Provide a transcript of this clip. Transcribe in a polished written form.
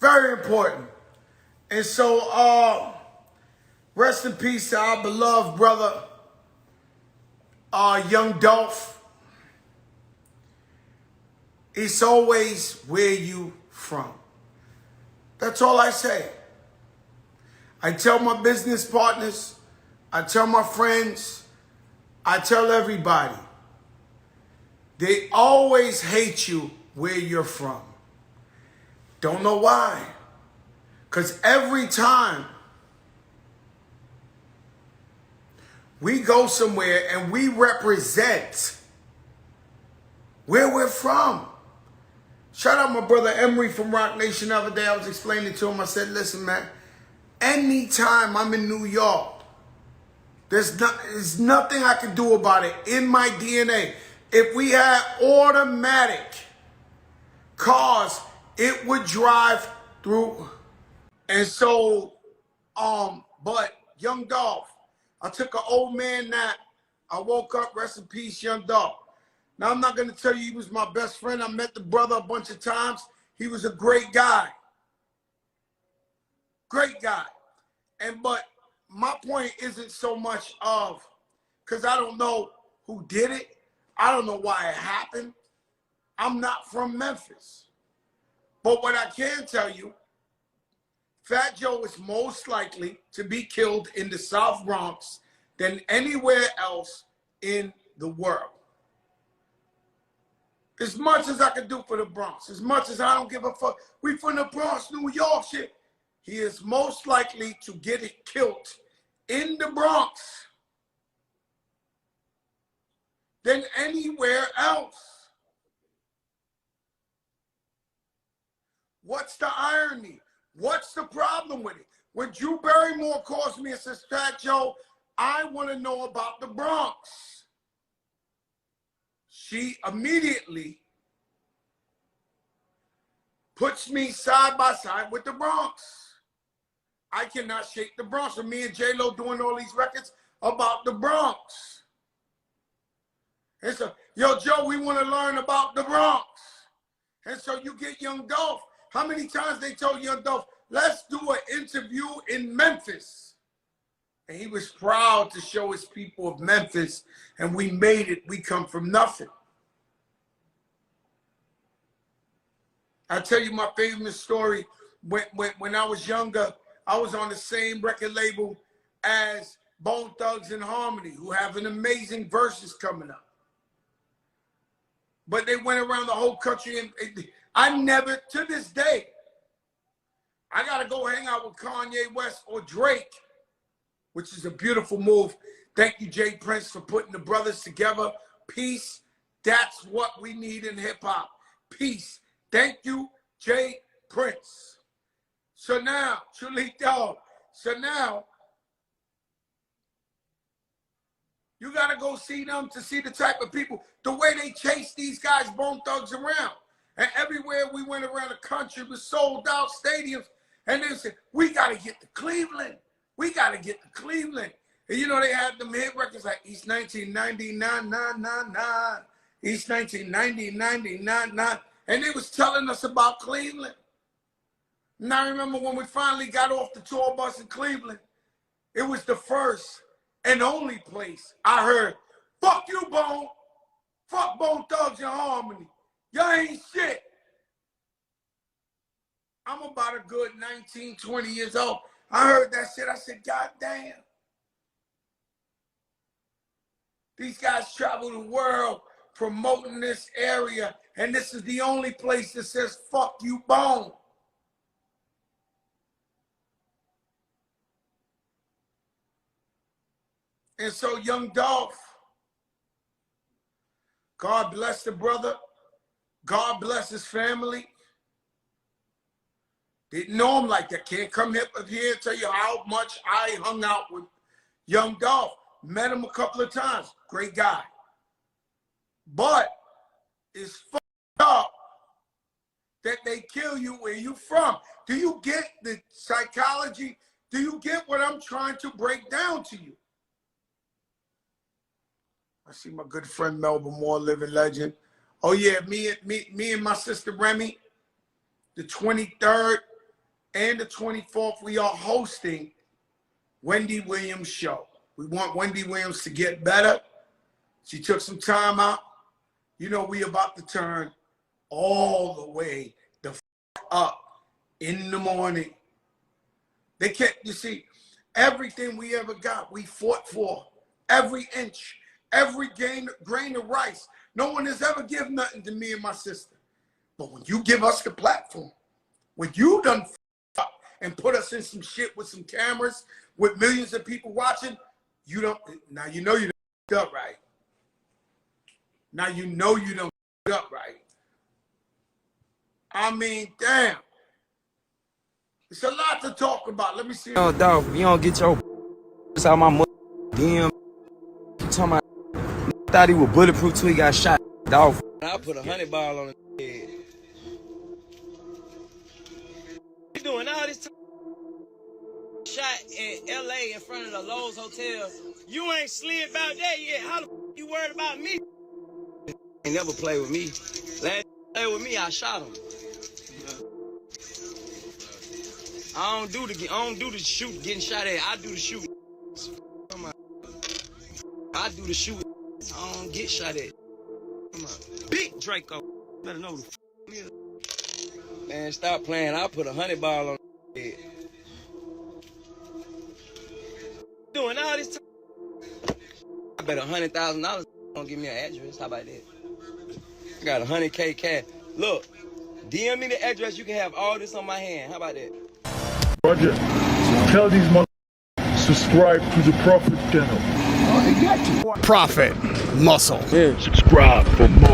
Very important. And so, rest in peace to our beloved brother, young Dolph. It's always where you from. That's all I say. I tell my business partners, I tell my friends, I tell everybody. They always hate you where you're from. Don't know why. Because every time we go somewhere and we represent where we're from. Shout out my brother Emery from Rock Nation the other day. I was explaining to him. I said, listen, man, anytime I'm in New York, there's nothing I can do about it in my DNA. If we had automatic cars, it would drive through. And so, but young Dolph, I took an old man nap. I woke up, rest in peace, young Dolph. Now, I'm not going to tell you he was my best friend. I met the brother a bunch of times. He was a great guy. Great guy. But my point isn't so much of, because I don't know who did it. I don't know why it happened. I'm not from Memphis. But what I can tell you, Fat Joe is most likely to be killed in the South Bronx than anywhere else in the world. As much as I can do for the Bronx, as much as I don't give a fuck, we from the Bronx, New York shit. He is most likely to get it killed in the Bronx than anywhere else. What's the irony? What's the problem with it? When Drew Barrymore calls me and says, Fat Joe, I want to know about the Bronx. She immediately puts me side by side with the Bronx. I cannot shake the Bronx. And me and J-Lo doing all these records about the Bronx. And so, yo, Joe, we want to learn about the Bronx. And so you get young Dolph. How many times they told young Dolph, let's do an interview in Memphis? And he was proud to show his people of Memphis, and we made it. We come from nothing. I'll tell you my favorite story. When I was younger, I was on the same record label as Bone Thugs and Harmony, who have an amazing verses coming up. But they went around the whole country, and I never, to this day, I got to go hang out with Kanye West or Drake, which is a beautiful move. Thank you, Jay Prince, for putting the brothers together. Peace. That's what we need in hip-hop. Peace. Thank you, Jay Prince. So now, Chulito, so now, you got to go see them to see the type of people, the way they chase these guys, Bone Thugs, around. And everywhere we went around the country with sold out stadiums. And they said, we got to get to Cleveland. We got to get to Cleveland. And you know, they had them hit records like East 1999, 999, East 1990, 999. And they was telling us about Cleveland. And I remember when we finally got off the tour bus in Cleveland, it was the first and only place I heard, fuck you, Bone. Fuck Bone Thugs and Harmony. Y'all ain't shit. I'm about a good 19, 20 years old. I heard that shit. I said, God damn. These guys travel the world promoting this area, and this is the only place that says, fuck you, Bone. And so, young Dolph, God bless the brother. God bless his family. Didn't know him like that. Can't come up here and tell you how much I hung out with young Dolph. Met him a couple of times. Great guy. But it's fucked up that they kill you where you from. Do you get the psychology? Do you get what I'm trying to break down to you? I see my good friend Melba Moore, living legend. Oh yeah, me and my sister Remy, the 23rd and the 24th, we are hosting Wendy Williams' show. We want Wendy Williams to get better. She took some time out. You know, we about to turn all the way the f up in the morning. They can't, you see, everything we ever got, we fought for. Every inch, every grain of rice. No one has ever given nothing to me and my sister. But when you give us the platform, when you done f up and put us in some shit with some cameras, with millions of people watching, you don't, now you know you done f up right. Now you know you done f up right. I mean, damn. It's a lot to talk about. Let me see. Oh, Dolph, you don't get your it's out my mother DM. You talking about thought he was bulletproof till he got shot. Dolph. I put a 100 ball on his head. You doing all this time? Shot in LA in front of the Lowe's Hotel. You ain't slid about that yet. How the f you worried about me? Ain't never played with me. Last play with me, I shot him. I don't do the shoot getting shot at. I do the shoot. I do the shoot. I don't get shot at. Come on. Big Draco. Better know the f. Man, stop playing. I put a 100 ball on the head. Doing all this time. I bet $100,000 don't give me an address. How about that? I got 100K cash. Look, DM me the address. You can have all this on my hand. How about that? Roger, tell these motherfuckers subscribe to the Prophet channel. Prophet Muscle. Subscribe for more.